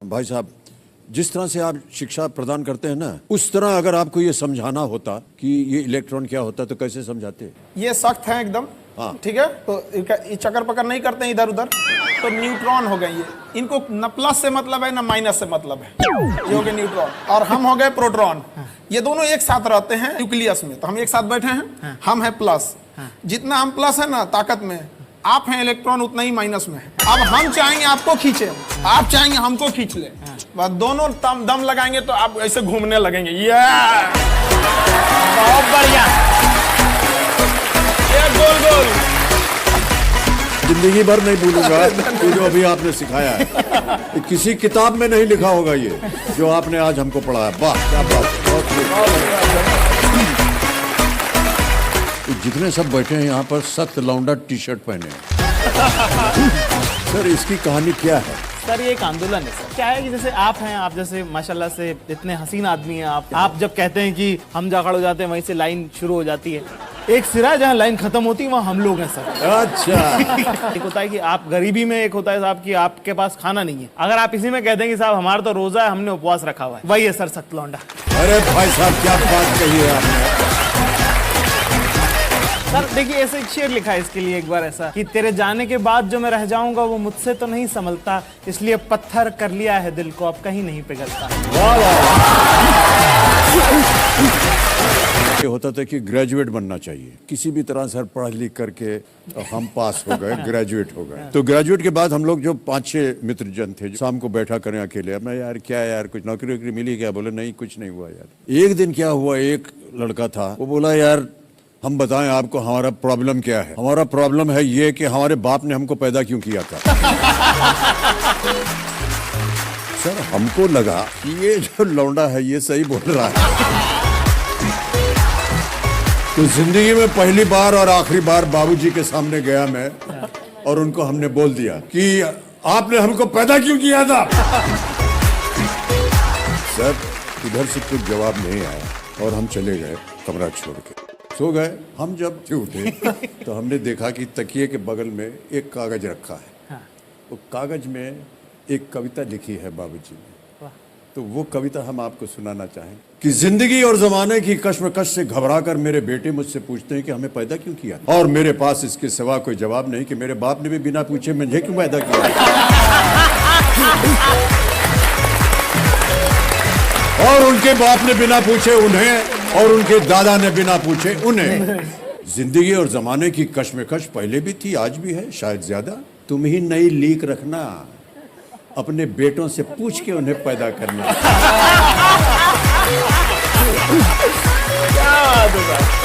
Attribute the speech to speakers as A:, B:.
A: भाई साहब, जिस तरह से आप शिक्षा प्रदान करते हैं ना, उस तरह अगर आपको ये समझाना होता कि ये इलेक्ट्रॉन क्या होता तो कैसे समझाते?
B: ये सख्त है एकदम।
A: हाँ।
B: ठीक है, तो ये चक्कर पकड़ नहीं करते हैं इधर उधर। तो न्यूट्रॉन हो गए ये, इनको न प्लस से मतलब है न माइनस से मतलब है। ये हो गए न्यूट्रॉन और हम हो गए प्रोटॉन। ये दोनों एक साथ रहते हैं न्यूक्लियस में, तो हम एक साथ बैठे हैं। हम है प्लस, जितना हम प्लस है ना ताकत में, आप हैं इलेक्ट्रॉन उतना ही माइनस में है। अब हम चाहेंगे आपको खींचे, आप चाहेंगे हमको खींच ले, बस दोनों दम लगाएंगे तो आप ऐसे घूमने लगेंगे। ये
C: बहुत बढ़िया।
B: ये गोल गोल
A: जिंदगी भर नहीं भूलूंगा ये जो अभी आपने सिखाया है। ये किसी किताब में नहीं लिखा होगा ये जो आपने आज हमको पढ़ाया। वाह क्या बात है, बहुत खूब। जितने सब बैठे हैं यहाँ पर सख्त लौंडा टी शर्ट पहने हैं। सर इसकी कहानी क्या है?
C: सर ये एक आंदोलन है सर। क्या है कि जैसे आप हैं, आप जैसे माशाल्लाह से इतने हसीन आदमी हैं आप जब कहते हैं कि हम जा खड़े हो जाते हैं वहीं से लाइन शुरू हो जाती है। एक सिरा जहाँ लाइन खत्म होती है वहाँ हम लोग हैं सर।
A: अच्छा।
C: एक होता है कि आप गरीबी में, एक होता है साहब कि आपके पास खाना नहीं है। अगर आप इसी में कहते हैं कि साहब हमारा तो रोजा है, हमने उपवास रखा हुआ है, वही है सर सख्त लौंडा।
A: अरे भाई साहब क्या बात कही है आपने।
C: सर देखिए ऐसे एक शेर लिखा है इसके लिए एक बार ऐसा कि तेरे जाने के बाद जो मैं रह जाऊंगा वो मुझसे तो नहीं संभलता, इसलिए पत्थर कर लिया है दिल को, अब कहीं नहीं पिघलता।
A: ये होता था कि ग्रेजुएट बनना चाहिए किसी भी तरह से, पढ़ लिख करके हम पास हो गए, ग्रेजुएट हो गए। तो ग्रेजुएट के बाद हम लोग जो 5-6 मित्र जन थे, शाम को बैठा करें अकेले, मैं यार क्या यार कुछ नौकरी वोकरी मिली क्या? बोले नहीं कुछ नहीं हुआ यार। एक दिन क्या हुआ, एक लड़का था वो बोला यार हम बताएं आपको हमारा प्रॉब्लम क्या है। हमारा प्रॉब्लम है ये कि हमारे बाप ने हमको पैदा क्यों किया था। सर हमको लगा कि ये जो लौंडा है ये सही बोल रहा है। तो जिंदगी में पहली बार और आखिरी बार बाबूजी के सामने गया मैं और उनको हमने बोल दिया कि आपने हमको पैदा क्यों किया था। सर इधर से कुछ जवाब नहीं आया और हम चले गए कमरा छोड़ के, सो गए। हम जब उठे तो हमने देखा कि तकिए के बगल में एक कागज रखा है। वो कागज में एक कविता लिखी है बाबूजी ने। तो वो कविता हम आपको सुनाना चाहें कि जिंदगी और जमाने की कश्मकश से घबराकर मेरे बेटे मुझसे पूछते हैं कि हमें पैदा क्यों किया, और मेरे पास इसके सिवा कोई जवाब नहीं कि मेरे बाप ने भी बिना पूछे मुझे क्यों पैदा किया, और उनके बाप ने बिना पूछे उन्हें, और उनके दादा ने बिना पूछे उन्हें। जिंदगी और जमाने की कश्मकश पहले भी थी, आज भी है, शायद ज्यादा। तुम ही नई लीक रखना, अपने बेटों से पूछ के उन्हें पैदा करना।
C: क्या बात है।